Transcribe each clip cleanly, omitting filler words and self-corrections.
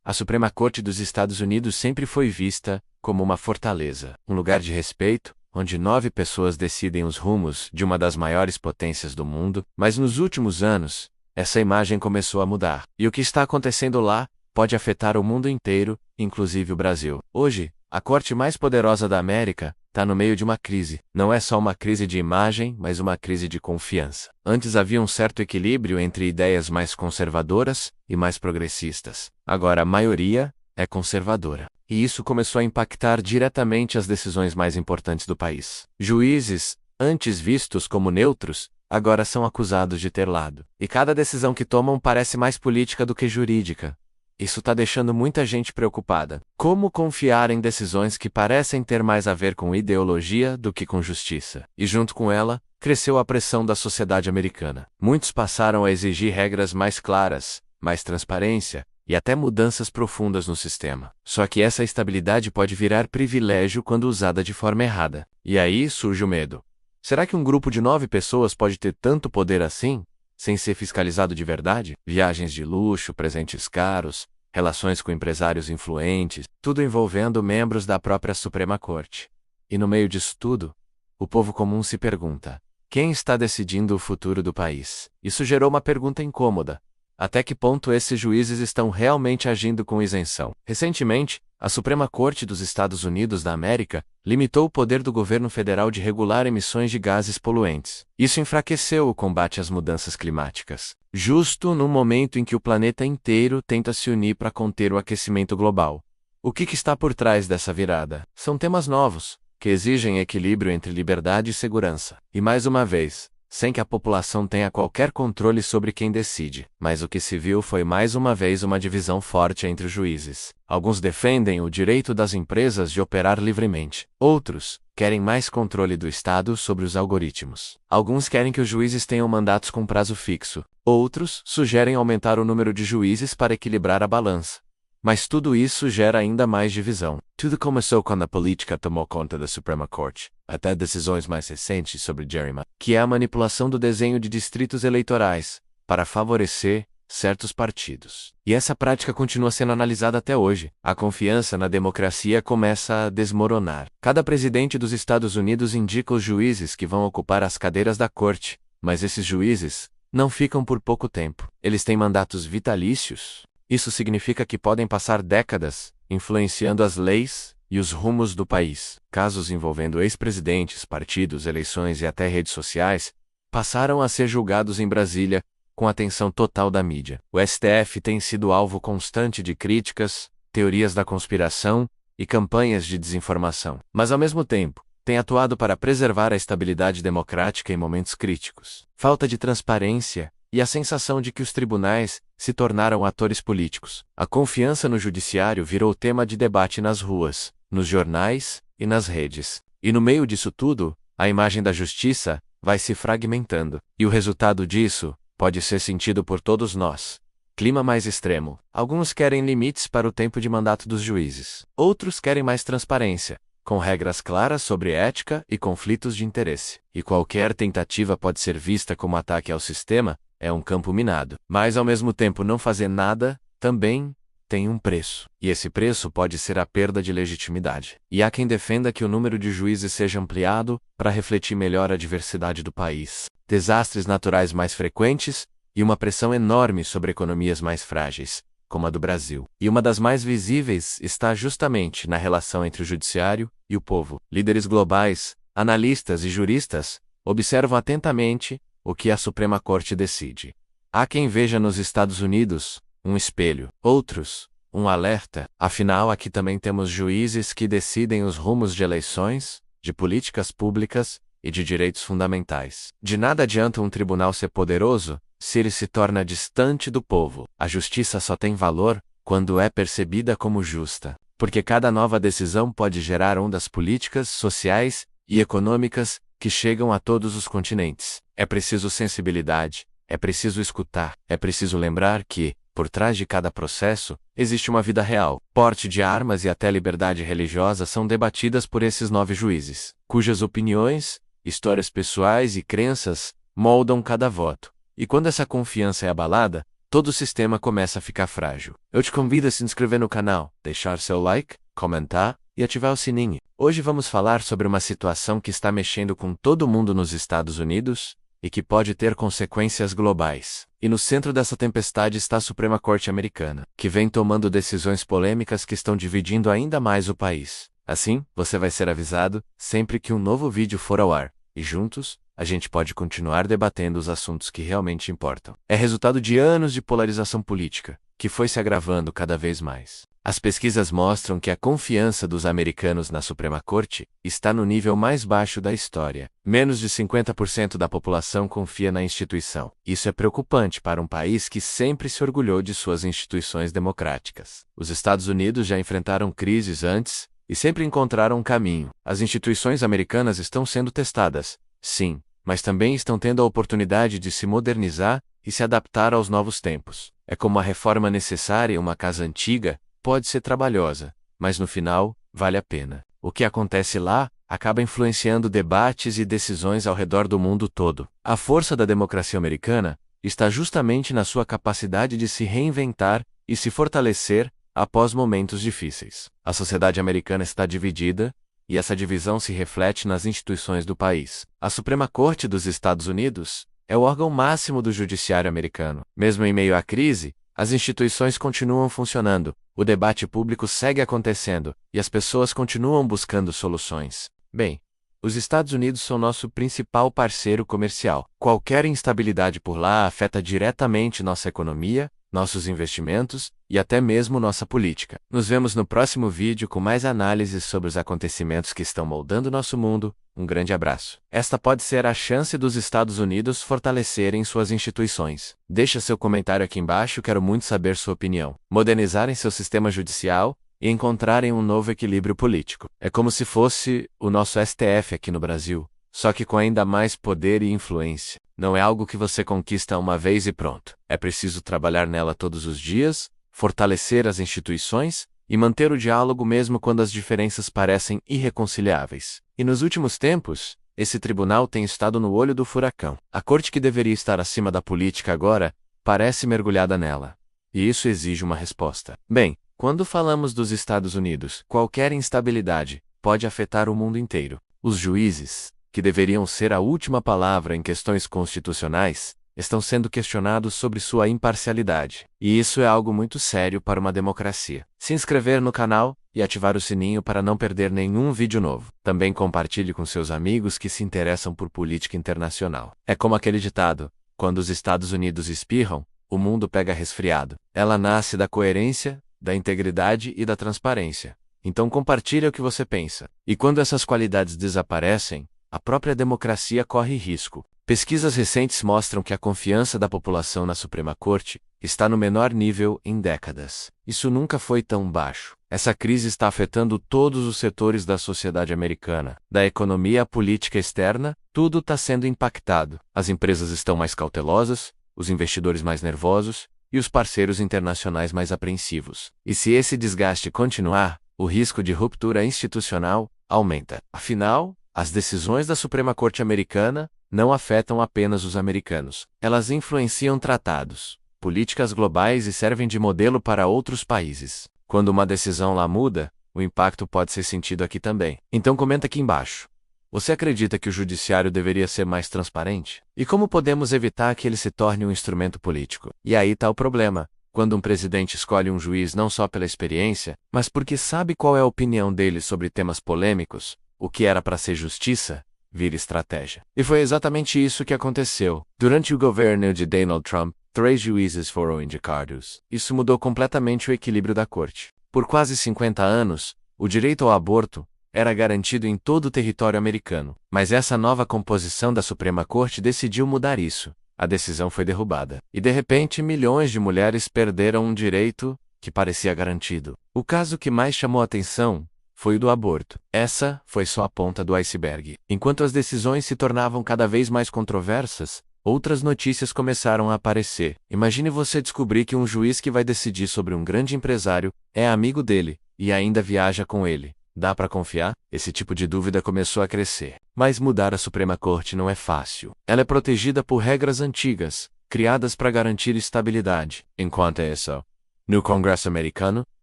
a Suprema Corte dos Estados Unidos sempre foi vista como uma fortaleza, um lugar de respeito, onde 9 pessoas decidem os rumos de uma das maiores potências do mundo, mas nos últimos anos, essa imagem começou a mudar. E o que está acontecendo lá pode afetar o mundo inteiro, inclusive o Brasil. Hoje, a corte mais poderosa da América está no meio de uma crise. Não é só uma crise de imagem, mas uma crise de confiança. Antes havia um certo equilíbrio entre ideias mais conservadoras e mais progressistas. Agora a maioria é conservadora. E isso começou a impactar diretamente as decisões mais importantes do país. Juízes, antes vistos como neutros, agora são acusados de ter lado. E cada decisão que tomam parece mais política do que jurídica. Isso está deixando muita gente preocupada. Como confiar em decisões que parecem ter mais a ver com ideologia do que com justiça? E junto com ela, cresceu a pressão da sociedade americana. Muitos passaram a exigir regras mais claras, mais transparência e até mudanças profundas no sistema. Só que essa estabilidade pode virar privilégio quando usada de forma errada. E aí surge o medo. Será que um grupo de 9 pessoas pode ter tanto poder assim, sem ser fiscalizado de verdade? Viagens de luxo, presentes caros, relações com empresários influentes, tudo envolvendo membros da própria Suprema Corte. E no meio disso tudo, o povo comum se pergunta: quem está decidindo o futuro do país? Isso gerou uma pergunta incômoda. Até que ponto esses juízes estão realmente agindo com isenção? Recentemente, a Suprema Corte dos Estados Unidos da América limitou o poder do governo federal de regular emissões de gases poluentes. Isso enfraqueceu o combate às mudanças climáticas, justo no momento em que o planeta inteiro tenta se unir para conter o aquecimento global. O que está por trás dessa virada? São temas novos, que exigem equilíbrio entre liberdade e segurança. E mais uma vez, sem que a população tenha qualquer controle sobre quem decide. Mas o que se viu foi mais uma vez uma divisão forte entre os juízes. Alguns defendem o direito das empresas de operar livremente. Outros querem mais controle do Estado sobre os algoritmos. Alguns querem que os juízes tenham mandatos com prazo fixo. Outros sugerem aumentar o número de juízes para equilibrar a balança. Mas tudo isso gera ainda mais divisão. Tudo começou quando a política tomou conta da Suprema Corte, até decisões mais recentes sobre gerrymandering, que é a manipulação do desenho de distritos eleitorais, para favorecer certos partidos. E essa prática continua sendo analisada até hoje. A confiança na democracia começa a desmoronar. Cada presidente dos Estados Unidos indica os juízes que vão ocupar as cadeiras da corte, mas esses juízes não ficam por pouco tempo. Eles têm mandatos vitalícios. Isso significa que podem passar décadas influenciando as leis e os rumos do país. Casos envolvendo ex-presidentes, partidos, eleições e até redes sociais passaram a ser julgados em Brasília, com atenção total da mídia. O STF tem sido alvo constante de críticas, teorias da conspiração e campanhas de desinformação. Mas, ao mesmo tempo, tem atuado para preservar a estabilidade democrática em momentos críticos. Falta de transparência e a sensação de que os tribunais se tornaram atores políticos. A confiança no judiciário virou tema de debate nas ruas, nos jornais e nas redes. E no meio disso tudo, a imagem da justiça vai se fragmentando. E o resultado disso pode ser sentido por todos nós. Clima mais extremo. Alguns querem limites para o tempo de mandato dos juízes. Outros querem mais transparência, com regras claras sobre ética e conflitos de interesse. E qualquer tentativa pode ser vista como ataque ao sistema. É um campo minado. Mas, ao mesmo tempo, não fazer nada também tem um preço. E esse preço pode ser a perda de legitimidade. E há quem defenda que o número de juízes seja ampliado para refletir melhor a diversidade do país. Desastres naturais mais frequentes e uma pressão enorme sobre economias mais frágeis, como a do Brasil. E uma das mais visíveis está justamente na relação entre o judiciário e o povo. Líderes globais, analistas e juristas observam atentamente o que a Suprema Corte decide. Há quem veja nos Estados Unidos um espelho, outros um alerta. Afinal, aqui também temos juízes que decidem os rumos de eleições, de políticas públicas e de direitos fundamentais. De nada adianta um tribunal ser poderoso se ele se torna distante do povo. A justiça só tem valor quando é percebida como justa, porque cada nova decisão pode gerar ondas políticas, sociais e econômicas que chegam a todos os continentes. É preciso sensibilidade, é preciso escutar, é preciso lembrar que, por trás de cada processo, existe uma vida real. Porte de armas e até liberdade religiosa são debatidas por esses 9 juízes, cujas opiniões, histórias pessoais e crenças moldam cada voto. E quando essa confiança é abalada, todo o sistema começa a ficar frágil. Eu te convido a se inscrever no canal, deixar seu like, comentar e ativar o sininho. Hoje vamos falar sobre uma situação que está mexendo com todo mundo nos Estados Unidos e que pode ter consequências globais. E no centro dessa tempestade está a Suprema Corte Americana, que vem tomando decisões polêmicas que estão dividindo ainda mais o país. Assim, você vai ser avisado sempre que um novo vídeo for ao ar, e juntos, a gente pode continuar debatendo os assuntos que realmente importam. É resultado de anos de polarização política, que foi se agravando cada vez mais. As pesquisas mostram que a confiança dos americanos na Suprema Corte está no nível mais baixo da história. Menos de 50% da população confia na instituição. Isso é preocupante para um país que sempre se orgulhou de suas instituições democráticas. Os Estados Unidos já enfrentaram crises antes e sempre encontraram um caminho. As instituições americanas estão sendo testadas, sim, mas também estão tendo a oportunidade de se modernizar e se adaptar aos novos tempos. É como a reforma necessária em uma casa antiga. Pode ser trabalhosa, mas no final, vale a pena. O que acontece lá acaba influenciando debates e decisões ao redor do mundo todo. A força da democracia americana está justamente na sua capacidade de se reinventar e se fortalecer após momentos difíceis. A sociedade americana está dividida, e essa divisão se reflete nas instituições do país. A Suprema Corte dos Estados Unidos é o órgão máximo do judiciário americano. Mesmo em meio à crise, as instituições continuam funcionando, o debate público segue acontecendo e as pessoas continuam buscando soluções. Bem, os Estados Unidos são nosso principal parceiro comercial. Qualquer instabilidade por lá afeta diretamente nossa economia, nossos investimentos e até mesmo nossa política. Nos vemos no próximo vídeo com mais análises sobre os acontecimentos que estão moldando nosso mundo. Um grande abraço. Esta pode ser a chance dos Estados Unidos fortalecerem suas instituições. Deixa seu comentário aqui embaixo, quero muito saber sua opinião. Modernizarem seu sistema judicial e encontrarem um novo equilíbrio político. É como se fosse o nosso STF aqui no Brasil, só que com ainda mais poder e influência. Não é algo que você conquista uma vez e pronto. É preciso trabalhar nela todos os dias, fortalecer as instituições e manter o diálogo mesmo quando as diferenças parecem irreconciliáveis. E nos últimos tempos, esse tribunal tem estado no olho do furacão. A corte que deveria estar acima da política agora, parece mergulhada nela. E isso exige uma resposta. Bem, quando falamos dos Estados Unidos, qualquer instabilidade pode afetar o mundo inteiro. Os juízes, que deveriam ser a última palavra em questões constitucionais, estão sendo questionados sobre sua imparcialidade. E isso é algo muito sério para uma democracia. Se inscrever no canal e ativar o sininho para não perder nenhum vídeo novo. Também compartilhe com seus amigos que se interessam por política internacional. É como aquele ditado: quando os Estados Unidos espirram, o mundo pega resfriado. Ela nasce da coerência, da integridade e da transparência. Então compartilhe o que você pensa. E quando essas qualidades desaparecem, a própria democracia corre risco. Pesquisas recentes mostram que a confiança da população na Suprema Corte está no menor nível em décadas. Isso nunca foi tão baixo. Essa crise está afetando todos os setores da sociedade americana. Da economia à política externa, tudo está sendo impactado. As empresas estão mais cautelosas, os investidores mais nervosos e os parceiros internacionais mais apreensivos. E se esse desgaste continuar, o risco de ruptura institucional aumenta. Afinal, as decisões da Suprema Corte Americana não afetam apenas os americanos. Elas influenciam tratados, políticas globais e servem de modelo para outros países. Quando uma decisão lá muda, o impacto pode ser sentido aqui também. Então comenta aqui embaixo. Você acredita que o judiciário deveria ser mais transparente? E como podemos evitar que ele se torne um instrumento político? E aí está o problema. Quando um presidente escolhe um juiz não só pela experiência, mas porque sabe qual é a opinião dele sobre temas polêmicos, o que era para ser justiça vira estratégia. E foi exatamente isso que aconteceu. Durante o governo de Donald Trump, 3 juízes foram indicados. Isso mudou completamente o equilíbrio da corte. Por quase 50 anos, o direito ao aborto era garantido em todo o território americano. Mas essa nova composição da Suprema Corte decidiu mudar isso. A decisão foi derrubada. E de repente, milhões de mulheres perderam um direito que parecia garantido. O caso que mais chamou a atenção foi o do aborto. Essa foi só a ponta do iceberg. Enquanto as decisões se tornavam cada vez mais controversas, outras notícias começaram a aparecer. Imagine você descobrir que um juiz que vai decidir sobre um grande empresário é amigo dele e ainda viaja com ele. Dá para confiar? Esse tipo de dúvida começou a crescer. Mas mudar a Suprema Corte não é fácil. Ela é protegida por regras antigas, criadas para garantir estabilidade. Enquanto isso, no Congresso americano,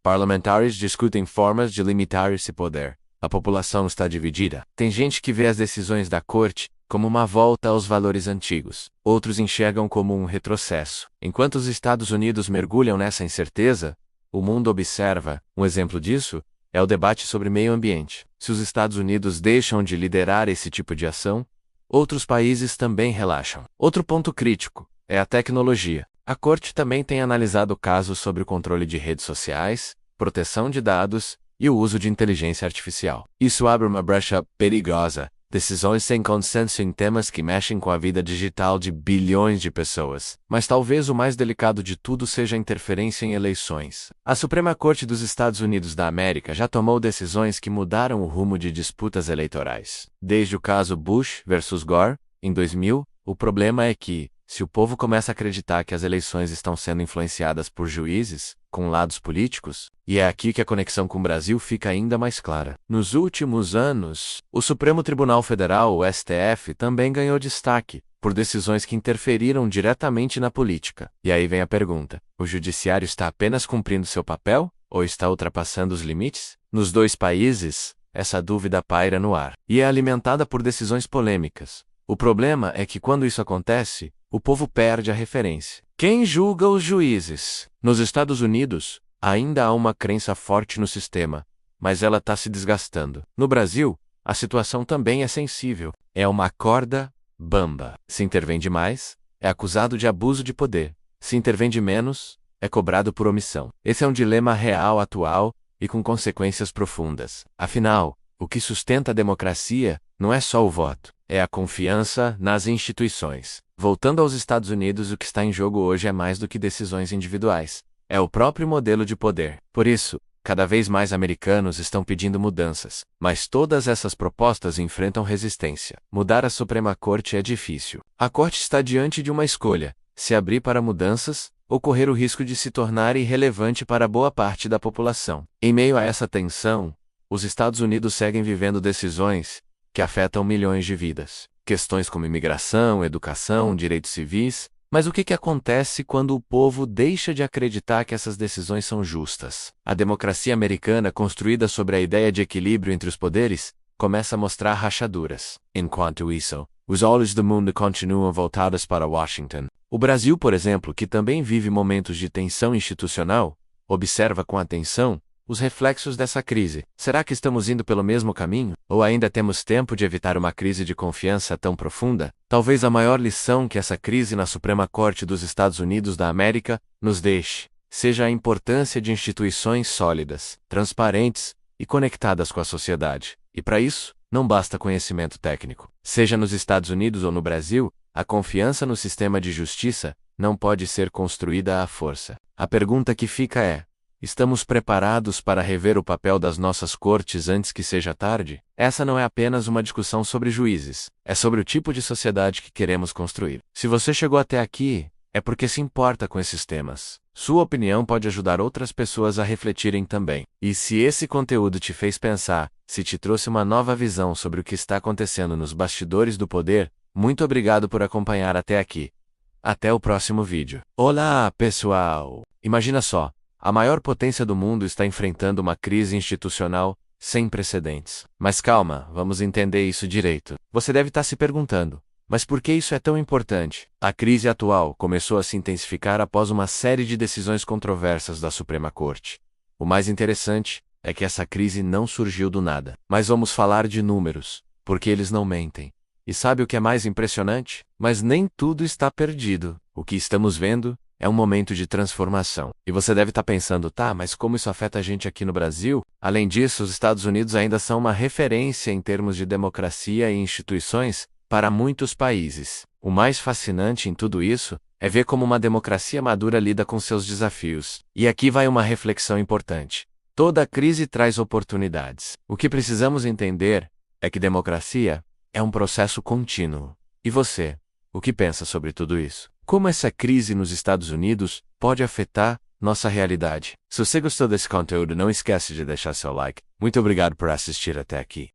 parlamentares discutem formas de limitar esse poder. A população está dividida. Tem gente que vê as decisões da corte como uma volta aos valores antigos. Outros enxergam como um retrocesso. Enquanto os Estados Unidos mergulham nessa incerteza, o mundo observa. Um exemplo disso é o debate sobre meio ambiente. Se os Estados Unidos deixam de liderar esse tipo de ação, outros países também relaxam. Outro ponto crítico é a tecnologia. A corte também tem analisado casos sobre o controle de redes sociais, proteção de dados e o uso de inteligência artificial. Isso abre uma brecha perigosa. Decisões sem consenso em temas que mexem com a vida digital de bilhões de pessoas. Mas talvez o mais delicado de tudo seja a interferência em eleições. A Suprema Corte dos Estados Unidos da América já tomou decisões que mudaram o rumo de disputas eleitorais. Desde o caso Bush versus Gore, em 2000, o problema é que, se o povo começa a acreditar que as eleições estão sendo influenciadas por juízes, com lados políticos, e é aqui que a conexão com o Brasil fica ainda mais clara. Nos últimos anos, o Supremo Tribunal Federal, o STF, também ganhou destaque, por decisões que interferiram diretamente na política. E aí vem a pergunta: o judiciário está apenas cumprindo seu papel, ou está ultrapassando os limites? Nos dois países, essa dúvida paira no ar, e é alimentada por decisões polêmicas. O problema é que quando isso acontece, o povo perde a referência. Quem julga os juízes? Nos Estados Unidos, ainda há uma crença forte no sistema, mas ela está se desgastando. No Brasil, a situação também é sensível. É uma corda bamba. Se intervém demais, é acusado de abuso de poder. Se intervém de menos, é cobrado por omissão. Esse é um dilema real atual e com consequências profundas. Afinal, o que sustenta a democracia não é só o voto, é a confiança nas instituições. Voltando aos Estados Unidos, o que está em jogo hoje é mais do que decisões individuais. É o próprio modelo de poder. Por isso, cada vez mais americanos estão pedindo mudanças, mas todas essas propostas enfrentam resistência. Mudar a Suprema Corte é difícil. A Corte está diante de uma escolha: se abrir para mudanças ou correr o risco de se tornar irrelevante para boa parte da população. Em meio a essa tensão, os Estados Unidos seguem vivendo decisões que afetam milhões de vidas. Questões como imigração, educação, direitos civis. Mas o que acontece quando o povo deixa de acreditar que essas decisões são justas? A democracia americana, construída sobre a ideia de equilíbrio entre os poderes, começa a mostrar rachaduras. Enquanto isso, os olhos do mundo continuam voltados para Washington. O Brasil, por exemplo, que também vive momentos de tensão institucional, observa com atenção os reflexos dessa crise. Será que estamos indo pelo mesmo caminho? Ou ainda temos tempo de evitar uma crise de confiança tão profunda? Talvez a maior lição que essa crise na Suprema Corte dos Estados Unidos da América nos deixe seja a importância de instituições sólidas, transparentes e conectadas com a sociedade. E para isso, não basta conhecimento técnico. Seja nos Estados Unidos ou no Brasil, a confiança no sistema de justiça não pode ser construída à força. A pergunta que fica é: estamos preparados para rever o papel das nossas cortes antes que seja tarde? Essa não é apenas uma discussão sobre juízes, é sobre o tipo de sociedade que queremos construir. Se você chegou até aqui, é porque se importa com esses temas. Sua opinião pode ajudar outras pessoas a refletirem também. E se esse conteúdo te fez pensar, se te trouxe uma nova visão sobre o que está acontecendo nos bastidores do poder, muito obrigado por acompanhar até aqui. Até o próximo vídeo. Olá, pessoal! Imagina só. A maior potência do mundo está enfrentando uma crise institucional sem precedentes. Mas calma, vamos entender isso direito. Você deve estar se perguntando: mas por que isso é tão importante? A crise atual começou a se intensificar após uma série de decisões controversas da Suprema Corte. O mais interessante é que essa crise não surgiu do nada. Mas vamos falar de números, porque eles não mentem. E sabe o que é mais impressionante? Mas nem tudo está perdido. O que estamos vendo é um momento de transformação. E você deve estar pensando: tá, mas como isso afeta a gente aqui no Brasil? Além disso, os Estados Unidos ainda são uma referência em termos de democracia e instituições para muitos países. O mais fascinante em tudo isso é ver como uma democracia madura lida com seus desafios. E aqui vai uma reflexão importante. Toda crise traz oportunidades. O que precisamos entender é que democracia é um processo contínuo. E você, o que pensa sobre tudo isso? Como essa crise nos Estados Unidos pode afetar nossa realidade? Se você gostou desse conteúdo, não esquece de deixar seu like. Muito obrigado por assistir até aqui.